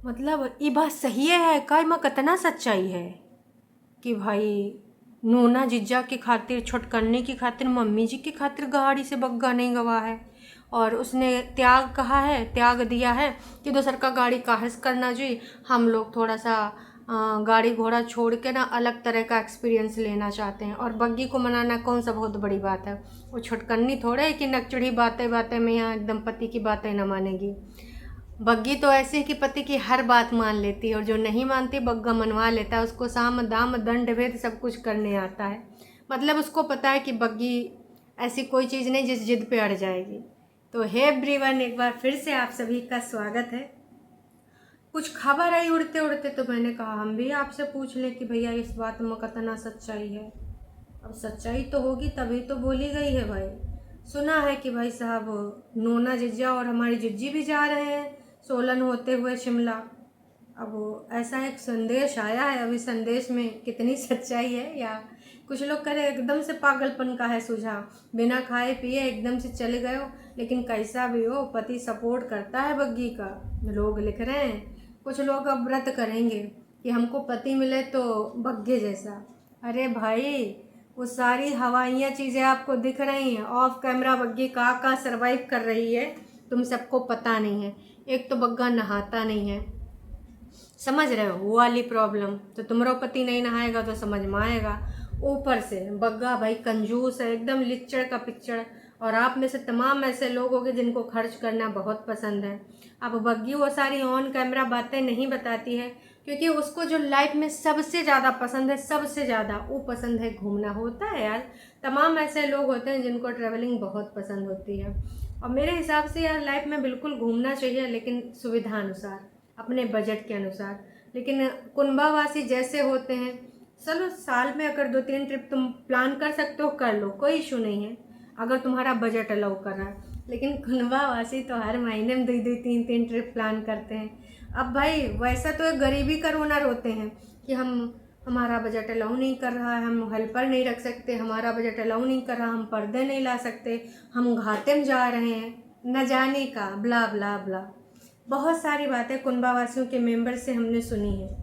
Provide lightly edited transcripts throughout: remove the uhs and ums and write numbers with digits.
मतलब ये बात सही है का में कितना सच्चाई है कि भाई नूना जीजा की खातिर छुटकरने की खातिर मम्मी जी की खातिर गाड़ी से बग्गा नहीं गवा है। और उसने त्याग कहा है, त्याग दिया है कि दोसर का गाड़ी काहस करना जी। हम लोग थोड़ा सा गाड़ी घोड़ा छोड़ के ना अलग तरह का एक्सपीरियंस लेना चाहते हैं। और बग्गी को मनाना कौन सा बहुत बड़ी बात है। वो छुटकन्नी थोड़े है कि नकचढ़ी बातें बातें में यहाँ एकदम पति की बातें ना मानेगी। बग्गी तो ऐसे है कि पति की हर बात मान लेती है, और जो नहीं मानती बग्गा मनवा लेता है। उसको साम दाम दंड भेद सब कुछ करने आता है। मतलब उसको पता है कि बग्गी ऐसी कोई चीज़ नहीं जिस जिद पे अड़ जाएगी। तो हे एवरीवन, एक बार फिर से आप सभी का स्वागत है। कुछ खबर आई उड़ते उड़ते तो मैंने कहा हम भी आपसे पूछ लें कि भैया इस बात में कितना सच्चाई है। अब सच्चाई तो होगी तभी तो बोली गई है भाई। सुना है कि भाई साहब नोना जिज्जा और हमारी जिज्जी भी जा रहे हैं सोलन होते हुए शिमला। अब ऐसा एक संदेश आया है, अभी संदेश में कितनी सच्चाई है, या कुछ लोग कह रहे एकदम से पागलपन का है सुझाव, बिना खाए पिए एकदम से चले गए हो। लेकिन कैसा भी हो पति सपोर्ट करता है बग्गी का, लोग लिख रहे हैं। कुछ लोग अब व्रत करेंगे कि हमको पति मिले तो बग्गे जैसा। अरे भाई वो सारी हवाइयाँ चीज़ें आपको दिख रही हैं, ऑफ कैमरा बग्गी का सर्वाइव कर रही है, तुम सबको पता नहीं है। एक तो बग्गा नहाता नहीं है, समझ रहे हो वो वाली प्रॉब्लम। तो तुम्हारा पति नहीं नहाएगा तो समझ में आएगा। ऊपर से बग्गा भाई कंजूस है, एकदम लिच्चड़ का पिच्चड़। और आप में से तमाम ऐसे लोग होंगे जिनको खर्च करना बहुत पसंद है। अब बग्गी वो सारी ऑन कैमरा बातें नहीं बताती है, क्योंकि उसको जो लाइफ में सबसे ज़्यादा पसंद है, सबसे ज़्यादा वो पसंद है घूमना। होता है यार, तमाम ऐसे लोग होते हैं जिनको ट्रैवलिंग बहुत पसंद होती है। और मेरे हिसाब से यार लाइफ में बिल्कुल घूमना चाहिए, लेकिन सुविधा अनुसार, अपने बजट के अनुसार। लेकिन कुंभावासी जैसे होते हैं, चलो साल में अगर 2-3 ट्रिप तुम प्लान कर सकते हो कर लो, कोई इशू नहीं है अगर तुम्हारा बजट अलाउ कर रहा है। लेकिन कुंभावासी तो हर महीने में 2-2 3-3 ट्रिप प्लान करते हैं। अब भाई वैसा तो एक गरीबी का रोना रोते हैं कि हमारा बजट अलाउ नहीं कर रहा है, हम हेल्पर नहीं रख सकते, हमारा बजट अलाउ नहीं कर रहा, हम पर्दे नहीं ला सकते, हम घाटे में जा रहे हैं, न जाने का ब्ला ब्ला ब्ला। बहुत सारी बातें कुंभावासियों के मेंबर से हमने सुनी है।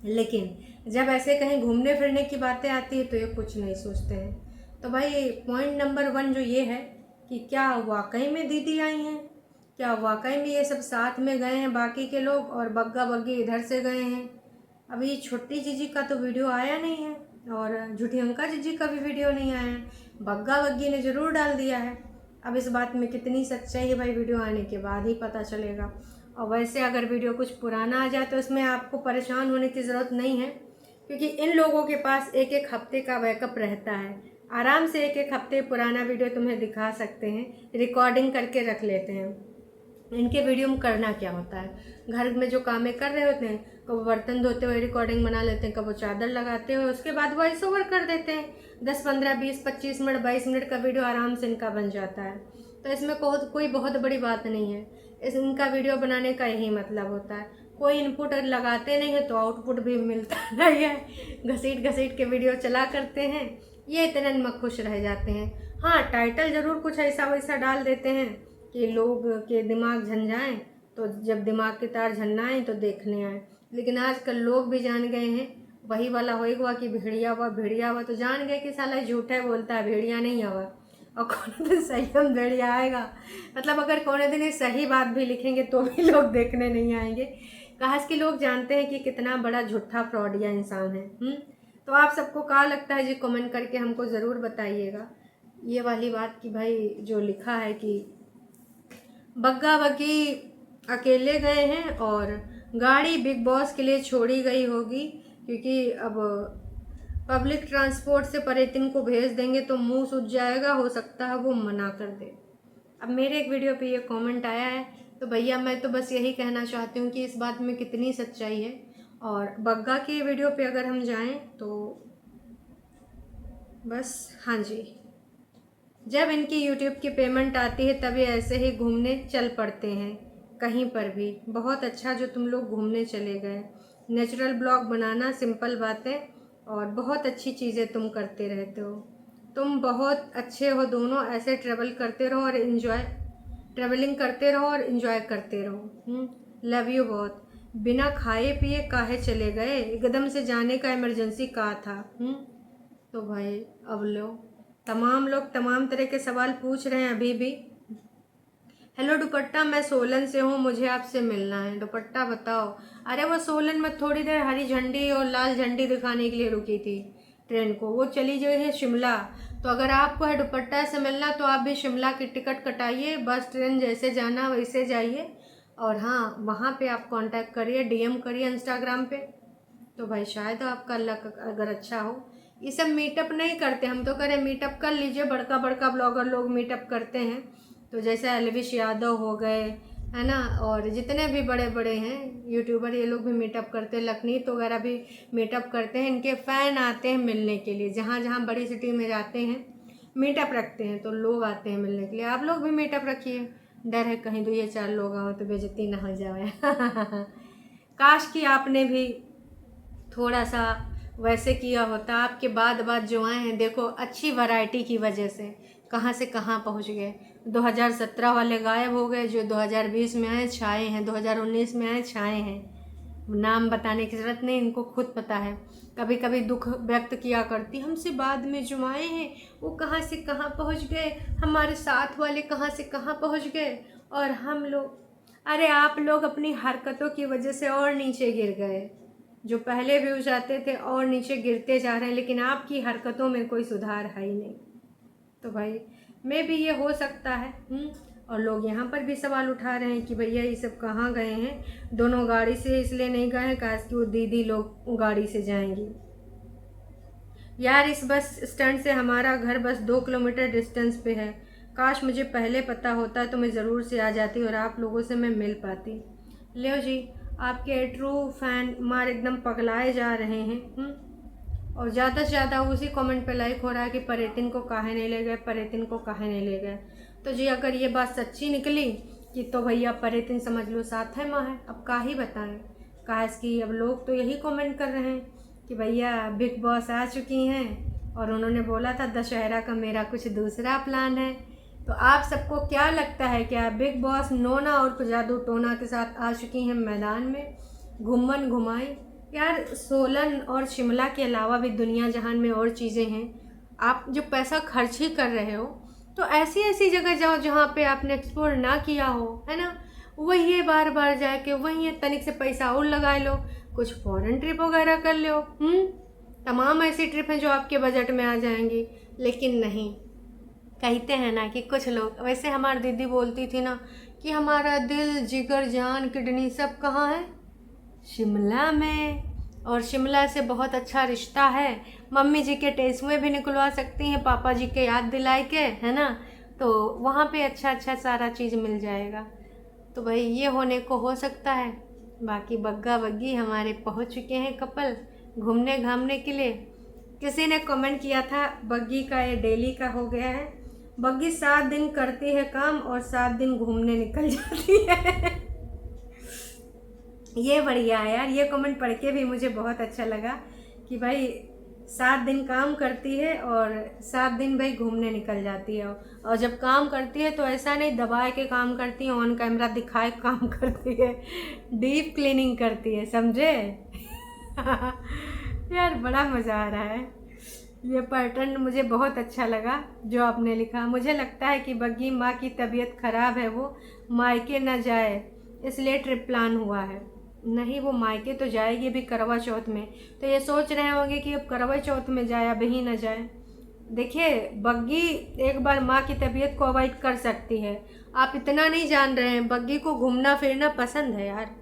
लेकिन जब ऐसे कहीं घूमने फिरने की बातें आती है तो ये कुछ नहीं सोचते हैं। तो भाई पॉइंट नंबर 1 जो ये है कि क्या वाकई में दीदी आई हैं, क्या वाकई में ये सब साथ में गए हैं बाकी के लोग, और बग्गा बग्गी इधर से गए हैं। अभी छोटी जीजी का तो वीडियो आया नहीं है, और झूठी अंका जीजी का भी वीडियो नहीं आया है। बग्गा बग्गी ने ज़रूर डाल दिया है। अब इस बात में कितनी सच्चाई है भाई वीडियो आने के बाद ही पता चलेगा। और वैसे अगर वीडियो कुछ पुराना आ जाए तो इसमें आपको परेशान होने की ज़रूरत नहीं है, क्योंकि इन लोगों के पास एक एक हफ्ते का बैकअप रहता है। आराम से एक एक हफ्ते पुराना वीडियो तुम्हें दिखा सकते हैं, रिकॉर्डिंग करके रख लेते हैं। इनके वीडियो में करना क्या होता है, घर में जो कामें कर रहे होते हैं, कब बर्तन धोते हुए रिकॉर्डिंग बना लेते हैं, कब वो चादर लगाते हुए, उसके बाद वॉइस ओवर कर देते हैं। 10-15-20-25 मिनट 22 मिनट का वीडियो आराम से इनका बन जाता है। तो इसमें कोई बहुत बड़ी बात नहीं है। इनका वीडियो बनाने का यही मतलब होता है। कोई इनपुट लगाते नहीं है तो आउटपुट भी मिलता नहीं है। घसीट घसीट के वीडियो चला करते हैं, ये इतने में खुश रह जाते हैं। हाँ, टाइटल ज़रूर कुछ ऐसा वैसा डाल देते हैं कि लोग के दिमाग झंझाएं, तो जब दिमाग के तार झन्नाएं तो देखने आए। लेकिन आजकल लोग भी जान गए हैं, वही वाला होएगा कि भेड़िया हुआ तो जान गए कि साला झूठा बोलता है, भेड़िया नहीं हुआ। और कौन दिन सही हम भेड़िया आएगा, मतलब अगर कौन दिन सही बात भी लिखेंगे तो भी लोग देखने नहीं आएंगे। काश कि लोग जानते हैं कि कितना बड़ा झूठा फ्रॉडिया इंसान है। तो आप सबको क्या लगता है जी, कमेंट करके हमको ज़रूर बताइएगा ये वाली बात कि भाई जो लिखा है कि बग्गा बग्गी अकेले गए हैं और गाड़ी बिग बॉस के लिए छोड़ी गई होगी, क्योंकि अब पब्लिक ट्रांसपोर्ट से पर्यटन को भेज देंगे तो मुंह सूज जाएगा, हो सकता है वो मना कर दे। अब मेरे एक वीडियो पे ये कमेंट आया है, तो भैया मैं तो बस यही कहना चाहती हूँ कि इस बात में कितनी सच्चाई है। और बग्गा के वीडियो पे अगर हम जाएं तो बस हाँ जी, जब इनकी यूट्यूब की पेमेंट आती है तभी ऐसे ही घूमने चल पड़ते हैं कहीं पर भी। बहुत अच्छा जो तुम लोग घूमने चले गए, नेचुरल ब्लॉग बनाना, सिंपल बातें, और बहुत अच्छी चीज़ें तुम करते रहते हो। तुम बहुत अच्छे हो दोनों, ऐसे ट्रैवल करते रहो और ट्रैवलिंग करते रहो और इन्जॉय करते रहो। लव यू बहुत। बिना खाए पिए काहे चले गए, एकदम से जाने का इमरजेंसी का था। तो भाई अब तमाम लोग तमाम तरह के सवाल पूछ रहे हैं अभी भी। हेलो दुपट्टा, मैं सोलन से हूँ, मुझे आपसे मिलना है। दुपट्टा बताओ। अरे वो सोलन में थोड़ी देर हरी झंडी और लाल झंडी दिखाने के लिए रुकी थी ट्रेन को, वो चली गई है शिमला। तो अगर आपको है दुपट्टा से मिलना तो आप भी शिमला की टिकट कटाइए, बस ट्रेन जैसे जाना वैसे जाइए। और हाँ, वहाँ पे आप कांटेक्ट करिए, डीएम करिए इंस्टाग्राम पे, तो भाई शायद आपका लक अगर अच्छा हो। ये सब मीटअप नहीं करते, हम तो करें मीटअप कर लीजिए, बड़का बड़का ब्लॉगर लोग मीटअप करते हैं। तो जैसे अलविश यादव हो गए, है ना, और जितने भी बड़े बड़े हैं यूट्यूबर, ये लोग भी मीटअप करते हैं। लखनीत वगैरह भी मीटअप करते हैं, इनके फ़ैन आते हैं मिलने के लिए। जहाँ जहाँ बड़ी सिटी में जाते हैं मीटअप रखते हैं तो लोग आते हैं मिलने के लिए। आप लोग भी मीटअप रखिए, डर है कहीं 2 या 4 लोग आओ तो बेइज्जती ना हो जाए। काश कि आपने भी थोड़ा सा वैसे किया होता। आपके बाद जो आए हैं, देखो अच्छी वैरायटी की वजह से कहाँ से कहाँ पहुँच गए। 2017 वाले गायब हो गए, जो 2020 में आए छाए हैं, 2019 में आए छाए हैं। नाम बताने की ज़रूरत नहीं, इनको खुद पता है। कभी कभी दुख व्यक्त किया करती, हमसे बाद में जो आए हैं वो कहाँ से कहाँ पहुँच गए, हमारे साथ वाले कहाँ से कहाँ पहुँच गए, और हम लोग, अरे आप लोग अपनी हरकतों की वजह से और नीचे गिर गए। जो पहले व्यूज आते थे और नीचे गिरते जा रहे हैं, लेकिन आपकी हरकतों में कोई सुधार है ही नहीं। तो भाई मैं भी ये हो सकता है। और लोग यहाँ पर भी सवाल उठा रहे हैं कि भैया ये सब कहाँ गए हैं, दोनों गाड़ी से इसलिए नहीं गए हैं काश कि वो दीदी लोग गाड़ी से जाएंगी। यार इस बस स्टैंड से हमारा घर बस 2 किलोमीटर डिस्टेंस पे है, काश मुझे पहले पता होता तो मैं ज़रूर से आ जाती और आप लोगों से मैं मिल पाती। लियो जी, आपके ट्रू फैन मार एकदम पगलाए जा रहे हैं। और ज़्यादा से ज़्यादा उसी कमेंट पे लाइक हो रहा है कि परेतिन को काहे नहीं ले गए, परेतिन को काहे नहीं ले गए। तो जी अगर ये बात सच्ची निकली कि तो भैया परेतिन समझ लो साथ है माँ है, अब का ही बताएं। काश कि अब लोग तो यही कमेंट कर रहे हैं कि भैया बिग बॉस आ चुकी हैं और उन्होंने बोला था दशहरा का मेरा कुछ दूसरा प्लान है। तो आप सबको क्या लगता है, क्या बिग बॉस नोना और जादू टोना के साथ आ चुकी हैं मैदान में घूमन घुमाएं? यार सोलन और शिमला के अलावा भी दुनिया जहान में और चीज़ें हैं। आप जो पैसा खर्च ही कर रहे हो तो ऐसी ऐसी जगह जाओ जहाँ पे आपने एक्सप्लोर ना किया हो, है ना। वही बार बार जाके वही तनिक से पैसा और लगा लो, कुछ फॉरेन ट्रिप वगैरह कर लो। तमाम ऐसी ट्रिप हैं जो आपके बजट में आ जाएंगी। लेकिन नहीं, कहते हैं ना कि कुछ लोग, वैसे हमारी दीदी बोलती थी ना कि हमारा दिल जिगर जान किडनी सब कहाँ है, शिमला में। और शिमला से बहुत अच्छा रिश्ता है, मम्मी जी के टेस्टुए भी निकलवा सकती हैं पापा जी के याद दिलाए के, है ना। तो वहाँ पे अच्छा अच्छा सारा चीज़ मिल जाएगा। तो भाई ये होने को हो सकता है। बाकी बग्गा बग्गी हमारे पहुँच चुके हैं कपल घूमने घामने के लिए। किसी ने कमेंट किया था बग्गी का ये डेली का हो गया है, बग्गी 7 दिन करती है काम और 7 दिन घूमने निकल जाती है। ये बढ़िया है यार, ये कमेंट पढ़ के भी मुझे बहुत अच्छा लगा कि भाई 7 दिन काम करती है और 7 दिन भाई घूमने निकल जाती है। और जब काम करती है तो ऐसा नहीं दबाए के काम करती है, ऑन कैमरा दिखाए काम करती है, डीप क्लीनिंग करती है, समझे। यार बड़ा मज़ा आ रहा है। ये पैटर्न मुझे बहुत अच्छा लगा जो आपने लिखा। मुझे लगता है कि बग्गी माँ की तबीयत ख़राब है, वो मायके न जाए इसलिए ट्रिप प्लान हुआ है। नहीं, वो मायके तो जाएगी भी करवा चौथ में, तो ये सोच रहे होंगे कि अब करवा चौथ में जाए अब ही न जाए। देखिए बग्गी एक बार माँ की तबीयत को अवॉइड कर सकती है, आप इतना नहीं जान रहे हैं। बग्गी को घूमना फिरना पसंद है यार,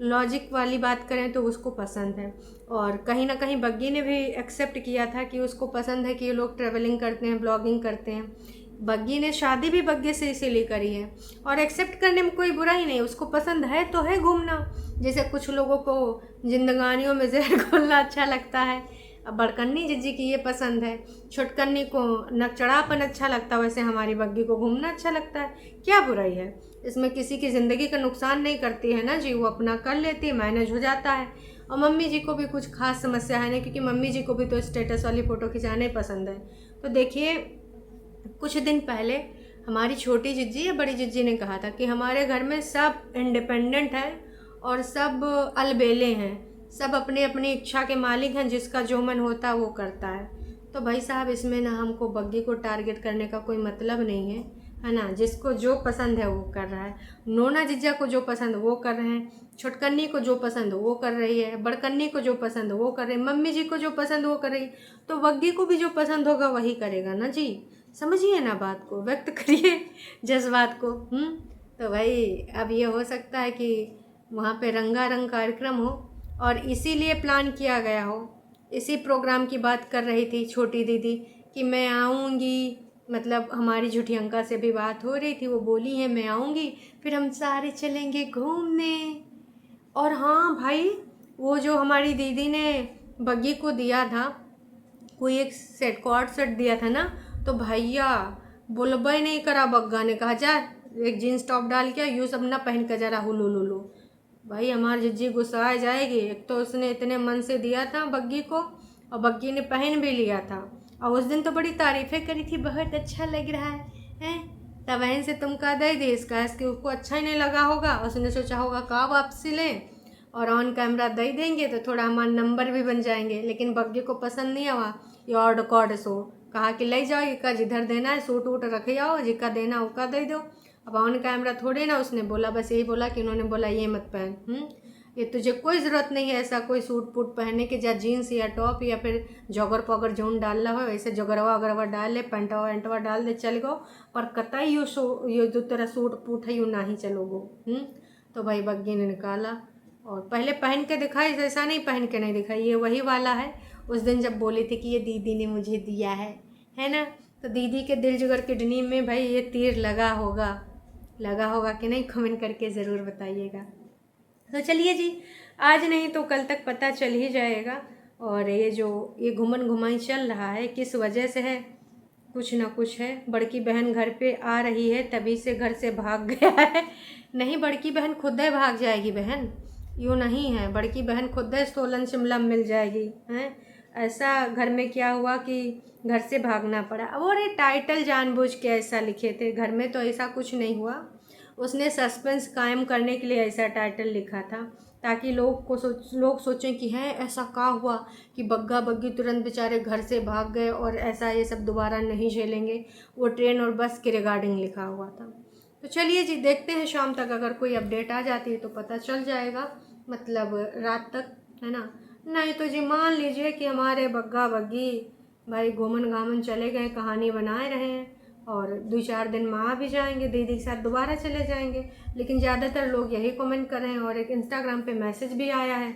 लॉजिक वाली बात करें तो उसको पसंद है। और कहीं ना कहीं बग्गी ने भी एक्सेप्ट किया था कि उसको पसंद है कि ये लोग ट्रैवलिंग करते हैं, ब्लॉगिंग करते हैं। बग्गी ने शादी भी बग्गे से इसीलिए करी है और एक्सेप्ट करने में कोई बुरा ही नहीं, उसको पसंद है तो है घूमना। जैसे कुछ लोगों को जिंदगानियों में जहर घोलना अच्छा लगता है, अब बड़कन्नी जिज्जी की ये पसंद है, छोटकन्नी को नकचड़ापन अच्छा लगता है, वैसे हमारी बग्गी को घूमना अच्छा लगता है। क्या बुराई है इसमें, किसी की ज़िंदगी का नुकसान नहीं करती है ना जी, वो अपना कर लेती है, मैनेज हो जाता है। और मम्मी जी को भी कुछ खास समस्या है नहीं, क्योंकि मम्मी जी को भी तो स्टेटस वाली फ़ोटो खिंचाने पसंद है। तो देखिए कुछ दिन पहले हमारी छोटी जिज्जी या बड़ी जिज्जी ने कहा था कि हमारे घर में सब इंडिपेंडेंट है और सब अलबेले हैं, सब अपने अपनी इच्छा के मालिक हैं, जिसका जो मन होता है वो करता है। तो भाई साहब इसमें ना हमको बग्गी को टारगेट करने का कोई मतलब नहीं है ना। जिसको जो पसंद है वो कर रहा है। नोना जीजा को जो पसंद वो कर रहे हैं, छोटकन्नी को जो पसंद वो कर रही है, बड़कन्नी को जो पसंद वो कर रही है, मम्मी जी को जो पसंद वो कर रही है, तो बग्गी को भी जो पसंद होगा वही करेगा ना जी। समझिए ना बात को, व्यक्त करिए जज्बात को। तो भाई अब ये हो सकता है कि वहाँ पे रंगारंग कार्यक्रम हो और इसीलिए प्लान किया गया हो। इसी प्रोग्राम की बात कर रही थी छोटी दीदी कि मैं आऊँगी, मतलब हमारी झुठियंका से भी बात हो रही थी, वो बोली है मैं आऊँगी, फिर हम सारे चलेंगे घूमने। और हाँ भाई, वो जो हमारी दीदी ने बग्गी को दिया था, कोई एक सेट कॉर्ड सेट दिया था ना, तो भैया बोलबे नहीं करा, बग्गा ने कहा जा एक जीन्स टॉप डाल के यूँ सब ना पहन के जरा हुलू लुलू। भाई हमारी जिज्जी गुस्सा जाएगी। एक तो उसने इतने मन से दिया था बग्गी को और बग्गी ने पहन भी लिया था, और उस दिन तो बड़ी तारीफ़ें करी थी, बहुत अच्छा लग रहा है हैं। तब बहन से तुम कह दे दी इसका, इसके उसको अच्छा ही नहीं लगा होगा, उसने सोचा होगा कहाँ वापसी लें और ऑन कैमरा दे देंगे तो थोड़ा हमारा नंबर भी बन जाएंगे। लेकिन बग्गी को पसंद नहीं आवा ये ऑर्ड कॉर्ड सो, कहा कि ले जाओ इका जिधर देना है सूट वूट रख जाओ, जिका देना उका दे दो। अब ऑन कैमरा थोड़े ना उसने बोला, बस यही बोला कि उन्होंने बोला ये मत पहन, ये तुझे कोई ज़रूरत नहीं है ऐसा कोई सूट पूट पहनने के, जा जीन्स या टॉप या फिर जॉगर पॉगर जौन डाल रहा हो वैसे जगरवा वगरवा डाल ले, पेंटवा वेंटवा डाल दे चल गो, पर कतई ये जो तेरा सूट पूट है यू ना ही चलोगो। तो भाई बग्गी ने निकाला और पहले पहन के दिखाई, ऐसा नहीं पहन के नहीं दिखाई, ये वही वाला है उस दिन जब बोली थी कि ये दीदी ने मुझे दिया है ना। तो दीदी के दिल जिगर किडनी में भाई ये तीर लगा होगा कि नहीं, कमेंट करके ज़रूर बताइएगा। तो चलिए जी, आज नहीं तो कल तक पता चल ही जाएगा। और ये घुमन घुमाई चल रहा है किस वजह से है, कुछ ना कुछ है। बड़की बहन घर पे आ रही है तभी से घर से भाग गया है। नहीं, बड़की बहन खुद ही भाग जाएगी बहन, यूँ नहीं है, बड़की बहन खुद ही सोलन शिमला मिल जाएगी हैं। ऐसा घर में क्या हुआ कि घर से भागना पड़ा। अब और ये टाइटल जानबूझ के ऐसा लिखे थे, घर में तो ऐसा कुछ नहीं हुआ, उसने सस्पेंस कायम करने के लिए ऐसा टाइटल लिखा था ताकि लोग सोचें कि है ऐसा क्या हुआ कि बग्गा बग्गी तुरंत बेचारे घर से भाग गए और ऐसा ये सब दोबारा नहीं झेलेंगे। वो ट्रेन और बस के रिगार्डिंग लिखा हुआ था। तो चलिए जी, देखते हैं शाम तक अगर कोई अपडेट आ जाती है तो पता चल जाएगा, मतलब रात तक, है ना। नहीं तो जी मान लीजिए कि हमारे बग्गा बग्गी भाई घूमन घामन चले गए, कहानी बनाए रहे हैं और 2-4 दिन में आ भी जाएंगे, दीदी के साथ दोबारा चले जाएंगे। लेकिन ज़्यादातर लोग यही कमेंट कर रहे हैं और एक इंस्टाग्राम पे मैसेज भी आया है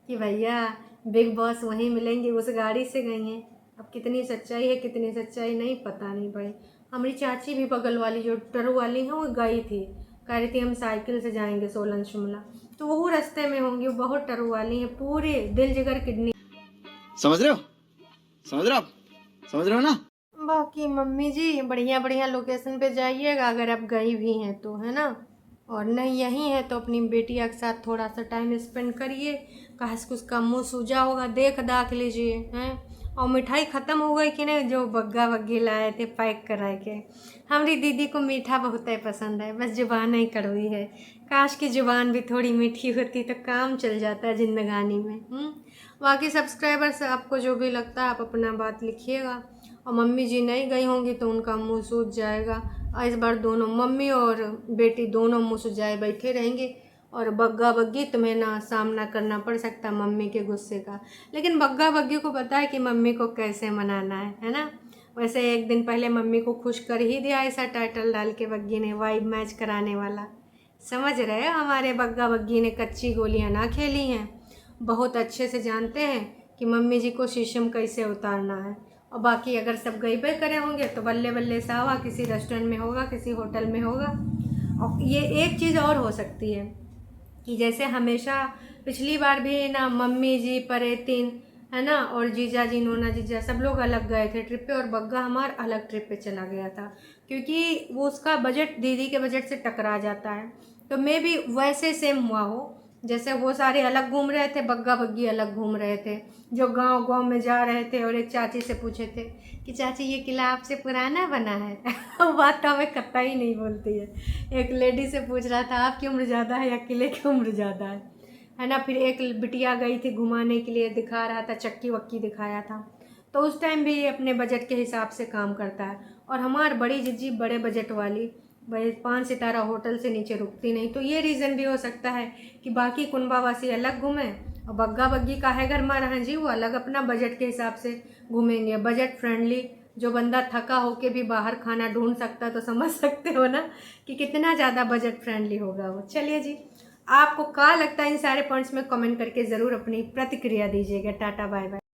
कि भैया बिग बॉस वहीं मिलेंगे, उस गाड़ी से गई हैं। अब कितनी सच्चाई है कितनी सच्चाई नहीं पता नहीं भाई। हमारी चाची भी बगल वाली जो टरू वाली हैं वो गई थी, कह रही थी हम साइकिल से जाएंगे सोलन शिमला, तो वो रास्ते में होंगी। वो बहुत टरू वाली हैं, पूरे दिल जिगर किडनी। समझ रहे हो आप समझ रहे हो ना। बाकी मम्मी जी बढ़िया बढ़िया लोकेशन पे जाइएगा अगर आप गई भी हैं तो, है ना। और नहीं यहीं है तो अपनी बेटिया के साथ थोड़ा सा टाइम स्पेंड करिए, काश कुछ उसका मुँह सूजा होगा देख दाख लीजिए हैं। और मिठाई ख़त्म हो गई कि नहीं जो बग्गा बग्गी लाए थे पैक करा के। हमारी दीदी को मीठा बहुत ही पसंद है, बस ज़ुबान ही कड़वी है। काश की ज़ुबान भी थोड़ी मीठी होती तो काम चल जाता है ज़िंदगानी में। बाकी सब्सक्राइबर्स आपको जो भी लगता है आप अपना बात लिखिएगा। और मम्मी जी नहीं गई होंगी तो उनका मुंह सूज जाएगा। और इस बार दोनों मम्मी और बेटी दोनों मुंह सुजाए बैठे रहेंगे और बग्गा बग्गी तुम्हें ना सामना करना पड़ सकता मम्मी के गुस्से का। लेकिन बग्गा बग्गी को पता है कि मम्मी को कैसे मनाना है ना। वैसे एक दिन पहले मम्मी को खुश कर ही दिया ऐसा टाइटल डाल के बग्गी ने, वाइब मैच कराने वाला। समझ रहे हो, हमारे बग्गा बग्गी ने कच्ची गोलियां ना खेली हैं, बहुत अच्छे से जानते हैं कि मम्मी जी को शीशम कैसे उतारना है। और बाकी अगर सब गईबे करे होंगे तो बल्ले बल्ले सावा किसी रेस्टोरेंट में होगा, किसी होटल में होगा। और ये एक चीज़ और हो सकती है कि जैसे हमेशा पिछली बार भी ना मम्मी जी परेतीन, है ना, और जीजा जी नोना जीजा सब लोग अलग गए थे ट्रिप पे और बग्गा हमार अलग ट्रिप पे चला गया था, क्योंकि वो उसका बजट दीदी के बजट से टकरा जाता है। तो मे भी वैसे सेम हुआ हो, जैसे वो सारे अलग घूम रहे थे, बग्गा बग्गी अलग घूम रहे थे, जो गांव गांव में जा रहे थे। और एक चाची से पूछे थे कि चाची ये किला आपसे पुराना बना है। वो बात तो हमें कतई नहीं बोलती है। एक लेडी से पूछ रहा था आपकी उम्र ज़्यादा है या किले की उम्र ज़्यादा है। है ना। फिर एक बिटिया गई थी घुमाने के लिए, दिखा रहा था, चक्की वक्की दिखाया था, तो उस टाइम भी ये अपने बजट के हिसाब से काम करता है। और हमारी बड़ी जिज्जी बड़े बजट वाली, भाई 5 सितारा होटल से नीचे रुकती नहीं। तो ये रीज़न भी हो सकता है कि बाकी कुंभावासी अलग घूमें और बग्गा बग्गी काहे घर में रहें जी, वो अलग अपना बजट के हिसाब से घूमेंगे। बजट फ्रेंडली जो बंदा थका होके भी बाहर खाना ढूंढ सकता है, तो समझ सकते हो ना कि कितना ज़्यादा बजट फ्रेंडली होगा वो। चलिए जी, आपको क्या लगता है इन सारे पॉइंट्स में कमेंट करके ज़रूर अपनी प्रतिक्रिया दीजिएगा। Tata bye bye.